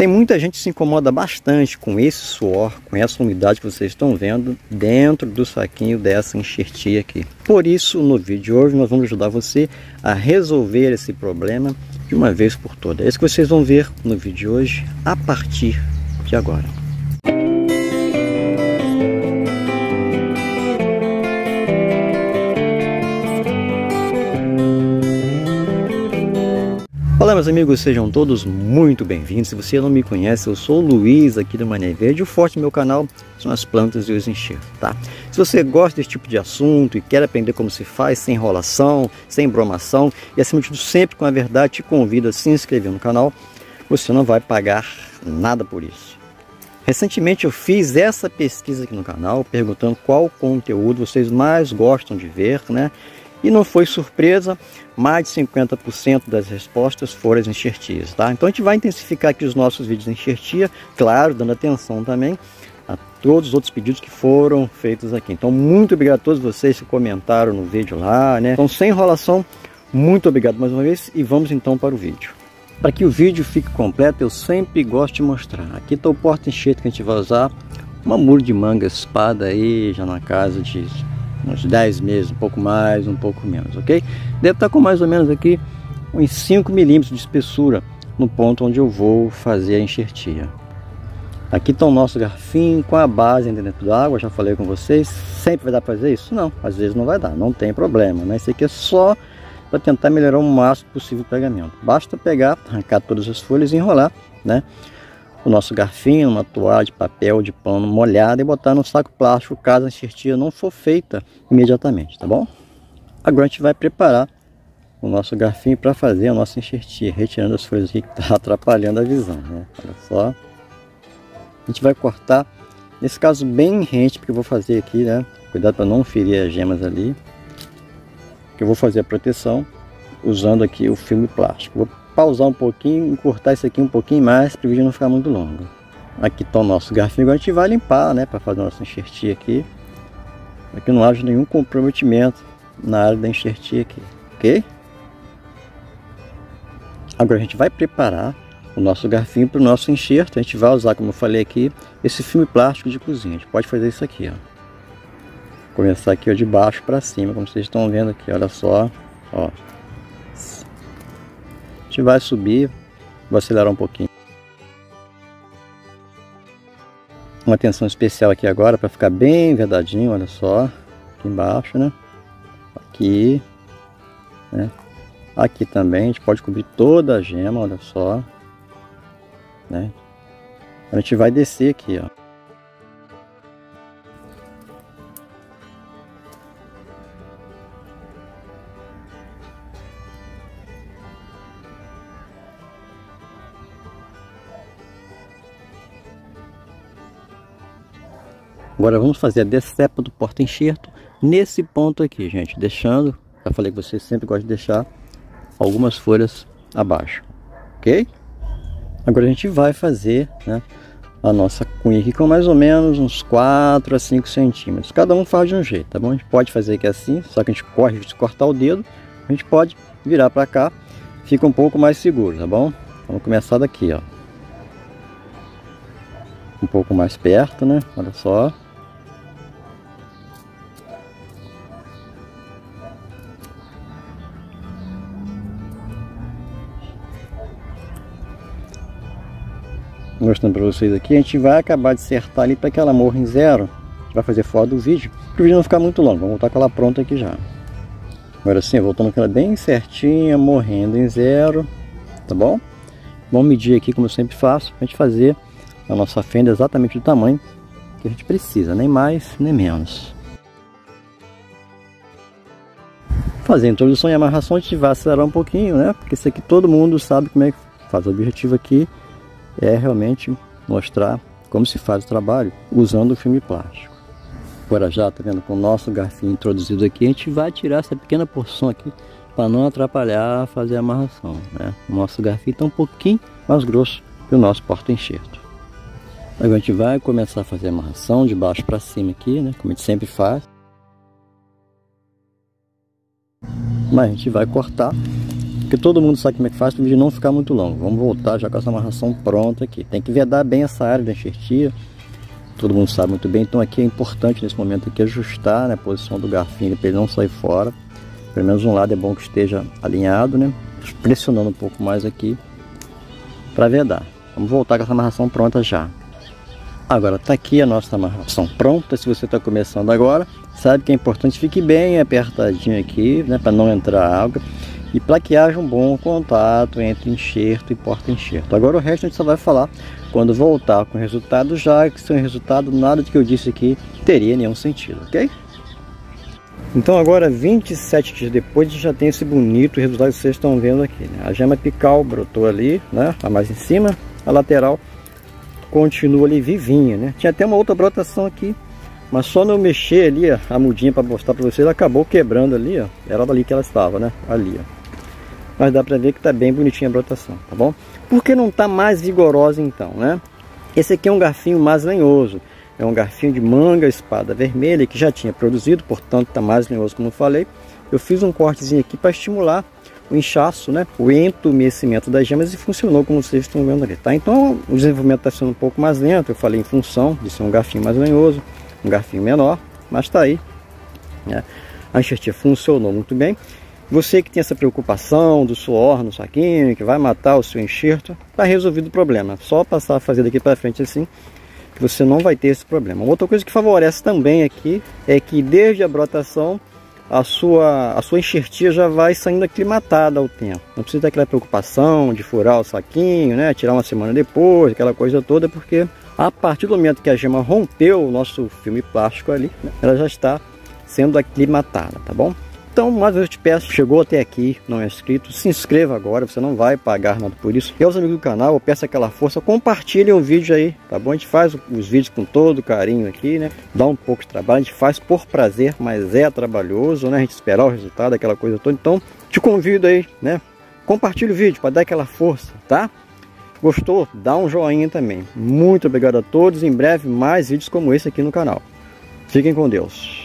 Tem muita gente que se incomoda bastante com esse suor, com essa umidade que vocês estão vendo dentro do saquinho dessa enxertia aqui. Por isso, no vídeo de hoje, nós vamos ajudar você a resolver esse problema de uma vez por todas. É isso que vocês vão ver no vídeo de hoje, a partir de agora. Olá meus amigos, sejam todos muito bem-vindos. Se você não me conhece, eu sou o Luiz aqui do Mané Verde. O forte do meu canal são as plantas e os enxertos, tá? Se você gosta desse tipo de assunto e quer aprender como se faz sem enrolação, sem bromação e acima de tudo sempre com a verdade, te convido a se inscrever no canal. Você não vai pagar nada por isso. Recentemente eu fiz essa pesquisa aqui no canal, perguntando qual conteúdo vocês mais gostam de ver, né? E não foi surpresa, mais de 50% das respostas foram as enxertias, tá? Então a gente vai intensificar aqui os nossos vídeos de enxertia, claro, dando atenção também a todos os outros pedidos que foram feitos aqui. Então muito obrigado a todos vocês que comentaram no vídeo lá, né? Então sem enrolação, muito obrigado mais uma vez e vamos então para o vídeo. Para que o vídeo fique completo, eu sempre gosto de mostrar. Aqui está o porta-enxerto que a gente vai usar, uma muro de manga espada aí, já na casa de uns 10 meses, um pouco mais, um pouco menos, ok? Deve estar com mais ou menos aqui uns 5 milímetros de espessura no ponto onde eu vou fazer a enxertia. Aqui está o nosso garfinho com a base dentro da água, já falei com vocês. Sempre vai dar para fazer isso? Não, às vezes não vai dar, não tem problema, né? Isso aqui é só para tentar melhorar o máximo possível o pegamento. Basta pegar, arrancar todas as folhas e enrolar, né? O nosso garfinho, uma toalha de papel, de pano molhada e botar no saco plástico caso a enxertia não for feita imediatamente, tá bom? Agora a gente vai preparar o nosso garfinho para fazer a nossa enxertia, retirando as folhas aqui que está atrapalhando a visão, né? Olha só. A gente vai cortar, nesse caso bem rente, porque eu vou fazer aqui, né? Cuidado para não ferir as gemas ali. Que eu vou fazer a proteção usando aqui o filme plástico. Vou pausar um pouquinho e cortar isso aqui um pouquinho mais para o vídeo não ficar muito longo. Aqui está o nosso garfinho, agora a gente vai limpar, né, para fazer a nossa enxertia aqui, para que não haja nenhum comprometimento na área da enxertia aqui, ok? Agora a gente vai preparar o nosso garfinho para o nosso enxerto. A gente vai usar, como eu falei aqui, esse filme plástico de cozinha. A gente pode fazer isso aqui, ó. Começar aqui ó, de baixo para cima, como vocês estão vendo aqui, olha só, ó. A gente vai subir, vou acelerar um pouquinho. Uma atenção especial aqui agora para ficar bem verdadinho, olha só, aqui embaixo, né? Aqui, né? Aqui também, a gente pode cobrir toda a gema, olha só, né? A gente vai descer aqui, ó. Agora vamos fazer a decepa do porta-enxerto nesse ponto aqui, gente, deixando, já falei que vocês sempre gostam de deixar algumas folhas abaixo, ok? Agora a gente vai fazer, né, a nossa cunha aqui com mais ou menos uns 4 a 5 centímetros. Cada um faz de um jeito, tá bom? A gente pode fazer aqui assim, só que a gente corre de cortar o dedo, a gente pode virar para cá, fica um pouco mais seguro, tá bom? Vamos começar daqui, ó. Um pouco mais perto, né? Olha só. Mostrando para vocês aqui, a gente vai acabar de acertar ali para que ela morra em zero. A gente vai fazer fora do vídeo, para o vídeo não ficar muito longo. Vamos voltar com ela pronta aqui já. Agora sim, voltando com ela bem certinha, morrendo em zero, tá bom? Vamos medir aqui, como eu sempre faço, para a gente fazer a nossa fenda exatamente do tamanho que a gente precisa, nem mais nem menos. Fazer a introdução e amarração, a gente vai acelerar um pouquinho, né? Porque isso aqui todo mundo sabe como é que faz. O objetivo aqui é realmente mostrar como se faz o trabalho usando o filme plástico. Agora já, tá vendo, com o nosso garfinho introduzido aqui, a gente vai tirar essa pequena porção aqui para não atrapalhar fazer a amarração, né? O nosso garfinho está um pouquinho mais grosso que o nosso porta-enxerto. Agora a gente vai começar a fazer a amarração de baixo para cima aqui, né? Como a gente sempre faz. Mas a gente vai cortar porque todo mundo sabe como é que faz para o vídeo não ficar muito longo. Vamos voltar já com essa amarração pronta aqui. Tem que vedar bem essa área da enxertia, todo mundo sabe muito bem. Então aqui é importante nesse momento aqui ajustar, né, a posição do garfinho para ele não sair fora. Pelo menos um lado é bom que esteja alinhado, né? Pressionando um pouco mais aqui para vedar. Vamos voltar com essa amarração pronta já. Agora tá aqui a nossa amarração pronta. Se você está começando agora, sabe que é importante fique bem apertadinho aqui, né, para não entrar água e para que haja um bom contato entre enxerto e porta-enxerto. Agora o resto a gente só vai falar quando voltar com o resultado, já que sem resultado nada do que eu disse aqui teria nenhum sentido, ok? Então agora 27 dias depois já tem esse bonito resultado que vocês estão vendo aqui, né? A gema apical brotou ali, né? A mais em cima, a lateral continua ali vivinha, né? Tinha até uma outra brotação aqui, mas só não mexer ali a mudinha para mostrar para vocês, acabou quebrando ali, ó. Era dali que ela estava, né? Ali, ó. Mas dá para ver que tá bem bonitinha a brotação, tá bom? Por que não tá mais vigorosa então, né? Esse aqui é um garfinho mais lenhoso. É um garfinho de manga espada vermelha que já tinha produzido, portanto está mais lenhoso, como eu falei. Eu fiz um cortezinho aqui para estimular o inchaço, né, o entumecimento das gemas, e funcionou como vocês estão vendo ali, tá? Então o desenvolvimento está sendo um pouco mais lento, eu falei em função de ser um garfinho mais lenhoso, um garfinho menor, mas está aí, né? A enxertia funcionou muito bem. Você que tem essa preocupação do suor no saquinho, que vai matar o seu enxerto, está resolvido o problema. Só passar a fazer daqui para frente assim, que você não vai ter esse problema. Outra coisa que favorece também aqui é que desde a brotação a sua enxertia já vai saindo aclimatada ao tempo. Não precisa ter aquela preocupação de furar o saquinho, né, tirar uma semana depois, aquela coisa toda, porque a partir do momento que a gema rompeu o nosso filme plástico ali, né, ela já está sendo aclimatada, tá bom? Então, mais uma vez eu te peço, chegou até aqui, não é inscrito, se inscreva agora, você não vai pagar nada por isso. E aos amigos do canal, eu peço aquela força, compartilhem o vídeo aí, tá bom? A gente faz os vídeos com todo carinho aqui, né? Dá um pouco de trabalho, a gente faz por prazer, mas é trabalhoso, né? A gente esperar o resultado, aquela coisa toda. Então, te convido aí, né? Compartilhe o vídeo para dar aquela força, tá? Gostou? Dá um joinha também. Muito obrigado a todos, em breve mais vídeos como esse aqui no canal. Fiquem com Deus.